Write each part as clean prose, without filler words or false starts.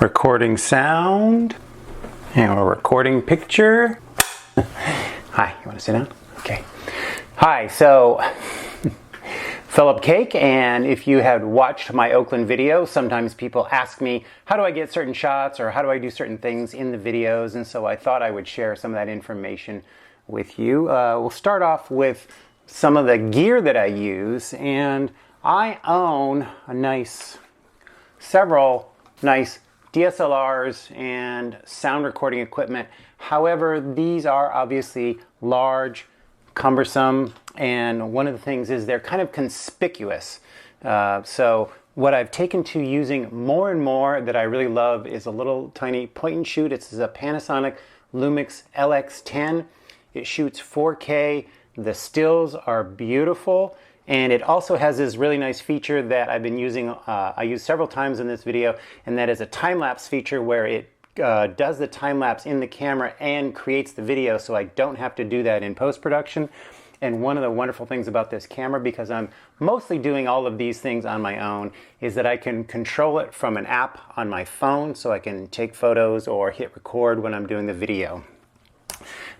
Recording sound, and we're recording picture. Hi, you want to sit down? Okay. Hi, so Philip Cake, and if you have watched my Oakland video, sometimes people ask me, how do I get certain shots or how do I do certain things in the videos? And so I thought I would share some of that information with you. We'll start off with some of the gear that I use, and I own several nice DSLRs and sound recording equipment. However, these are obviously large, cumbersome, and one of the things is they're kind of conspicuous. So what I've taken to using more and more that I really love is a little tiny point and shoot. It's a Panasonic Lumix LX10. It shoots 4K. The stills are beautiful. And it also has this really nice feature that I've been using, I used several times in this video, and that is a time-lapse feature where it does the time-lapse in the camera and creates the video, so I don't have to do that in post-production. And one of the wonderful things about this camera, because I'm mostly doing all of these things on my own, is that I can control it from an app on my phone, so I can take photos or hit record when I'm doing the video.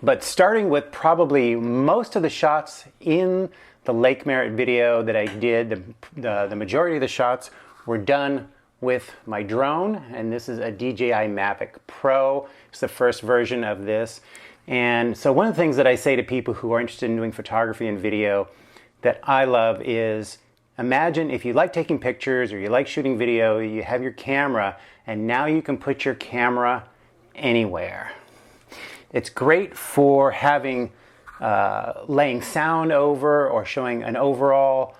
But starting with probably most of the shots in the Lake Merritt video that I did, the majority of the shots were done with my drone, and this is a DJI Mavic Pro. It's the first version of this. And so one of the things that I say to people who are interested in doing photography and video that I love is, imagine if you like taking pictures or you like shooting video, you have your camera, and now you can put your camera anywhere. It's great for having laying sound over or showing an overall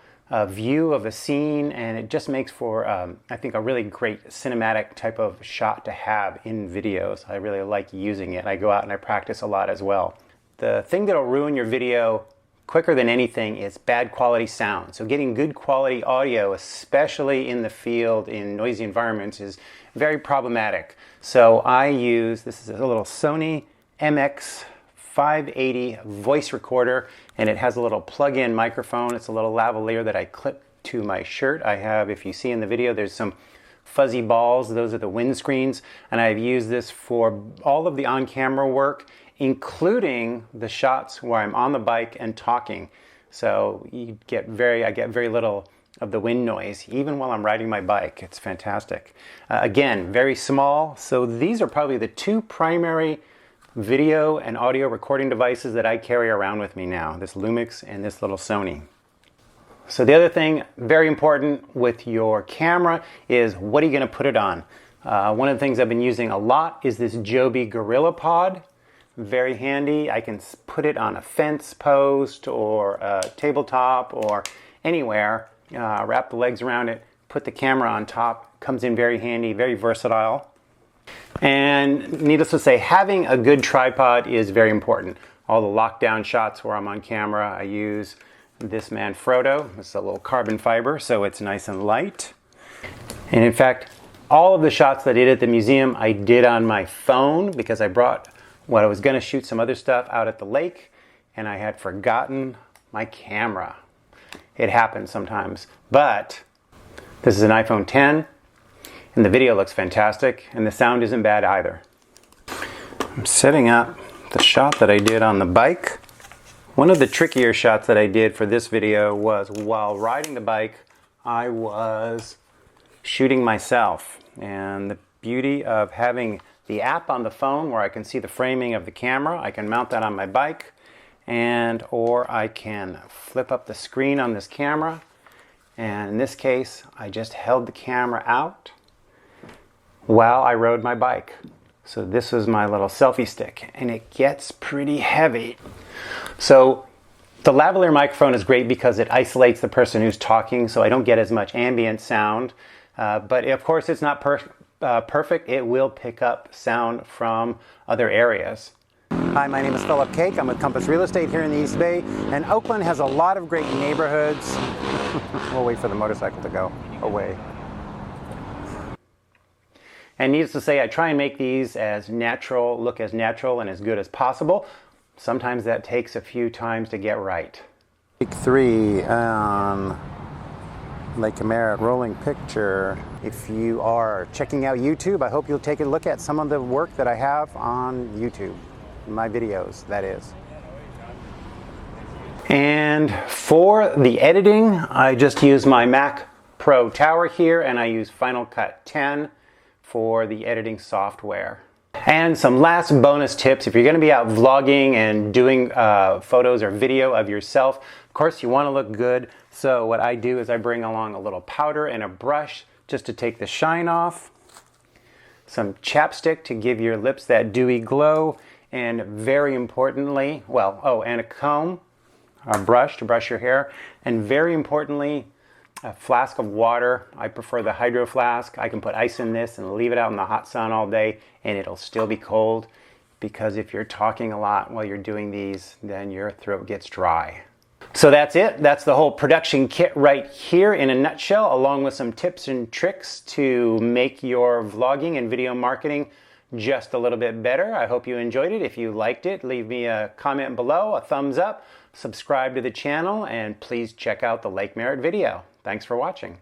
view of a scene, and it just makes for, I think, a really great cinematic type of shot to have in videos. I really like using it. I go out and I practice a lot as well. The thing that'll ruin your video quicker than anything is bad quality sound. So getting good quality audio, especially in the field, in noisy environments, is very problematic. So I use, this is a little Sony MX580 voice recorder, and it has a little plug-in microphone. It's a little lavalier that I clip to my shirt. I have, if you see in the video, there's some fuzzy balls. Those are the windscreens, and I've used this for all of the on-camera work, including the shots where I'm on the bike and talking. So I get very little of the wind noise, even while I'm riding my bike. It's fantastic. Again, very small. So these are probably the two primary video and audio recording devices that I carry around with me now, this Lumix and this little Sony. So the other thing, very important with your camera, is what are you going to put it on? One of the things I've been using a lot is this Joby GorillaPod. Very handy. I can put it on a fence post or a tabletop or anywhere, wrap the legs around it, put the camera on top. Comes in very handy, very versatile. And needless to say, having a good tripod is very important. All the lockdown shots where I'm on camera, I use this Manfrotto. It's a little carbon fiber, so it's nice and light. And in fact, all of the shots that I did at the museum, I did on my phone because I brought what I was going to shoot some other stuff out at the lake, and I had forgotten my camera. It happens sometimes, but this is an iPhone 10. And the video looks fantastic, and the sound isn't bad either. I'm setting up the shot that I did on the bike. One of the trickier shots that I did for this video was while riding the bike, I was shooting myself. And the beauty of having the app on the phone where I can see the framing of the camera, I can mount that on my bike, or I can flip up the screen on this camera. And in this case, I just held the camera out while I rode my bike. So this was my little selfie stick, and it gets pretty heavy. So the lavalier microphone is great because it isolates the person who's talking, so I don't get as much ambient sound. But of course, it's not perfect. It will pick up sound from other areas. Hi, my name is Philip Cake. I'm with Compass Real Estate here in the East Bay, and Oakland has a lot of great neighborhoods. We'll wait for the motorcycle to go away. And needless to say, I try and make these look as natural and as good as possible. Sometimes that takes a few times to get right. Take 3 on Lake Merritt rolling picture. If you are checking out YouTube, I hope you'll take a look at some of the work that I have on YouTube. My videos, that is. And for the editing, I just use my Mac Pro Tower here, and I use Final Cut 10 for the editing software. And some last bonus tips: if you're going to be out vlogging and doing photos or video of yourself, of course you want to look good. So what I do is I bring along a little powder and a brush just to take the shine off, some chapstick to give your lips that dewy glow, and very importantly, and a comb, a brush to brush your hair, and very importantly, a flask of water. I prefer the Hydro Flask. I can put ice in this and leave it out in the hot sun all day and it'll still be cold, because if you're talking a lot while you're doing these, then your throat gets dry. So that's it. That's the whole production kit right here in a nutshell, along with some tips and tricks to make your vlogging and video marketing just a little bit better. I hope you enjoyed it. If you liked it, leave me a comment below, a thumbs up, subscribe to the channel, and please check out the Lake Merritt video. Thanks for watching.